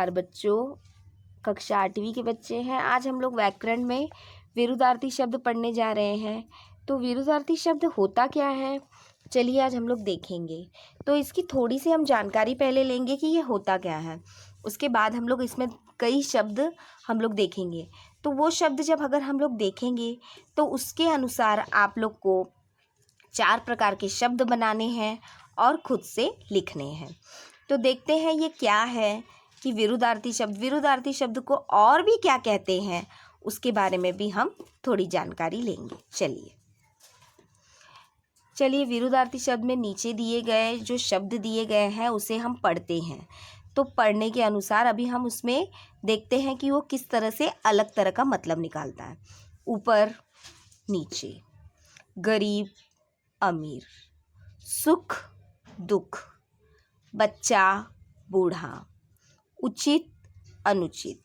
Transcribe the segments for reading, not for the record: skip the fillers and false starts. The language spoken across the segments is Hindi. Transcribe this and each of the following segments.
नमस्कार बच्चों, कक्षा 8वीं के बच्चे हैं। आज हम लोग व्याकरण में विरुद्धार्थी शब्द पढ़ने जा रहे हैं। तो विरुद्धार्थी शब्द होता क्या है, चलिए आज हम लोग देखेंगे। तो इसकी थोड़ी सी हम जानकारी पहले लेंगे कि ये होता क्या है, उसके बाद हम लोग इसमें कई शब्द हम लोग देखेंगे। तो वो शब्द जब अगर हम लोग देखेंगे तो उसके अनुसार आप लोग को 4 प्रकार के शब्द बनाने हैं और खुद से लिखने हैं। तो देखते हैं ये क्या है कि विरुद्धार्थी शब्द को और भी क्या कहते हैं, उसके बारे में भी हम थोड़ी जानकारी लेंगे। चलिए विरुद्धार्थी शब्द में नीचे दिए गए जो शब्द दिए गए हैं उसे हम पढ़ते हैं। तो पढ़ने के अनुसार अभी हम उसमें देखते हैं कि वो किस तरह से अलग तरह का मतलब निकालता है। ऊपर नीचे, गरीब अमीर, सुख दुख, बच्चा बूढ़ा, उचित अनुचित,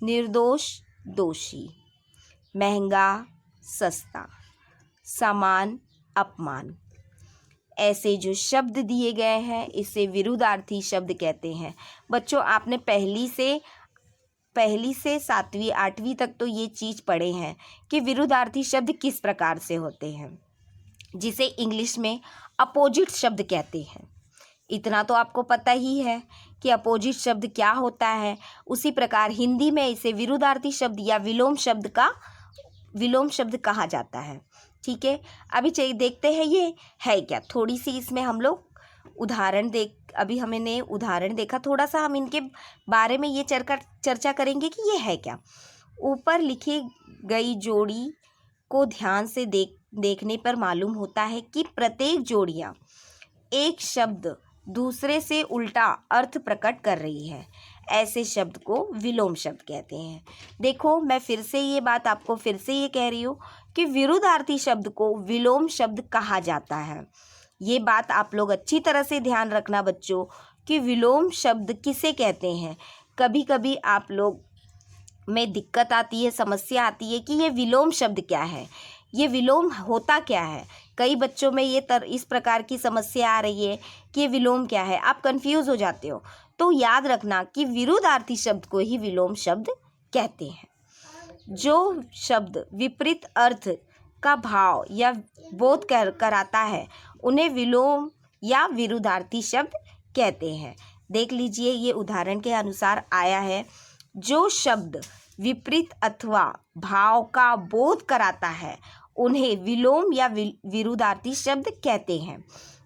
निर्दोष दोषी, महंगा सस्ता, समान अपमान, ऐसे जो शब्द दिए गए हैं इसे विरुद्धार्थी शब्द कहते हैं। बच्चों आपने पहली से 7वीं 8वीं तक तो ये चीज़ पढ़े हैं कि विरुद्धार्थी शब्द किस प्रकार से होते हैं, जिसे इंग्लिश में अपोजिट शब्द कहते हैं। इतना तो आपको पता ही है कि अपोजिट शब्द क्या होता है। उसी प्रकार हिंदी में इसे विरुद्धार्थी शब्द या विलोम शब्द कहा जाता है। ठीक है, अभी चलिए देखते हैं ये है क्या। थोड़ी सी इसमें हम लोग अभी हमने उदाहरण देखा, थोड़ा सा हम इनके बारे में ये चर्चा करेंगे कि ये है क्या। ऊपर लिखी गई जोड़ी को ध्यान से देखने पर मालूम होता है कि प्रत्येक जोड़ियाँ एक शब्द दूसरे से उल्टा अर्थ प्रकट कर रही है। ऐसे शब्द को विलोम शब्द कहते हैं। देखो मैं फिर से ये बात आपको फिर से ये कह रही हूँ कि विरुद्धार्थी शब्द को विलोम शब्द कहा जाता है। ये बात आप लोग अच्छी तरह से ध्यान रखना बच्चों कि विलोम शब्द किसे कहते हैं। कभी कभी आप लोग में दिक्कत आती है, समस्या आती है कि ये विलोम शब्द क्या है, ये विलोम होता क्या है। कई बच्चों में इस प्रकार की समस्या आ रही है कि ये विलोम क्या है, आप कंफ्यूज हो जाते हो। तो याद रखना कि विरुद्धार्थी शब्द को ही विलोम शब्द कहते हैं। जो शब्द विपरीत अर्थ का भाव या बोध कराता है उन्हें विलोम या विरुद्धार्थी शब्द कहते हैं। देख लीजिए ये उदाहरण के अनुसार आया है, जो शब्द विपरीत अथवा भाव का बोध कराता है उन्हें विलोम या विरुद्धार्थी शब्द कहते हैं।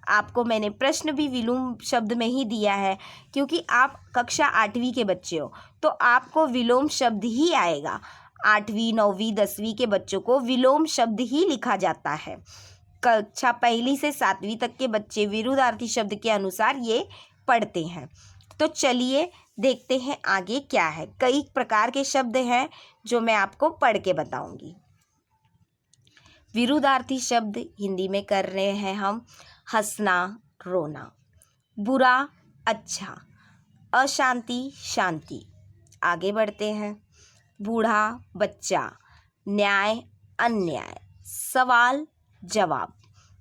आपको मैंने प्रश्न भी विलोम शब्द में ही दिया है, क्योंकि आप कक्षा 8वीं के बच्चे हो तो आपको विलोम शब्द ही आएगा। 8वीं 9वीं 10वीं के बच्चों को विलोम शब्द ही लिखा जाता है। कक्षा 1 से 7वीं तक के बच्चे विरुद्धार्थी शब्द के अनुसार ये पढ़ते हैं। तो चलिए देखते हैं आगे क्या है। कई प्रकार के शब्द हैं जो मैं आपको पढ़ के बताऊंगी। विरुद्धार्थी शब्द हिंदी में कर रहे हैं हम। हंसना रोना, बुरा अच्छा, अशांति शांति। आगे बढ़ते हैं। बूढ़ा बच्चा, न्याय अन्याय, सवाल जवाब।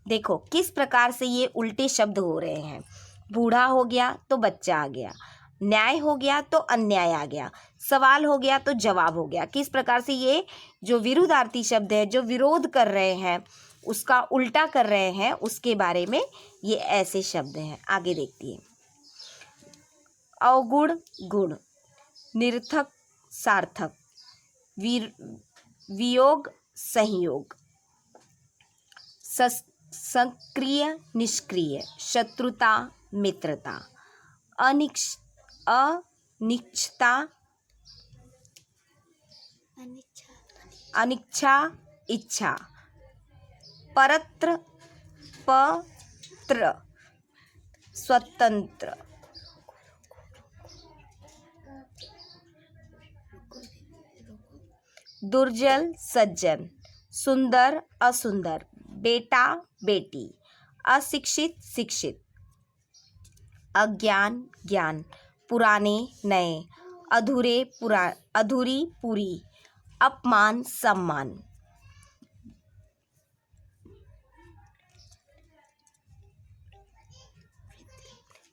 देखो किस प्रकार से ये उल्टे शब्द हो रहे हैं। बूढ़ा हो गया तो बच्चा आ गया, न्याय हो गया तो अन्याय आ गया, सवाल हो गया तो जवाब हो गया। किस प्रकार से ये जो विरुद्धार्थी शब्द है, जो विरोध कर रहे हैं, उसका उल्टा कर रहे हैं, उसके बारे में ये ऐसे शब्द हैं। आगे देखिए। अवगुण गुण, निरर्थक सार्थक, वियोग संयोग, सक्रिय निष्क्रिय, शत्रुता मित्रता, अनिच्छा अनिच्छा इच्छा, परत्र पत्र, स्वतंत्र, दुर्जल सज्जन, सुंदर असुंदर, बेटा बेटी, अशिक्षित शिक्षित, अज्ञान ज्ञान, पुराने नए, अधूरी पूरी, अपमान सम्मान।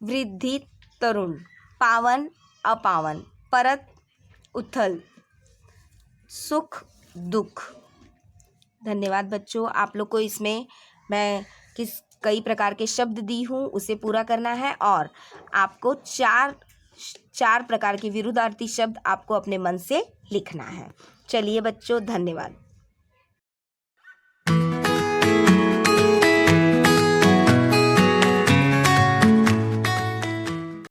वृद्धि तरुण, पावन अपावन, परत उथल, सुख दुख। धन्यवाद बच्चों। आप लोग को इसमें मैं कई प्रकार के शब्द दी हूँ, उसे पूरा करना है और आपको चार प्रकार के विरुद्धार्थी शब्द आपको अपने मन से लिखना है। चलिए बच्चों, धन्यवाद।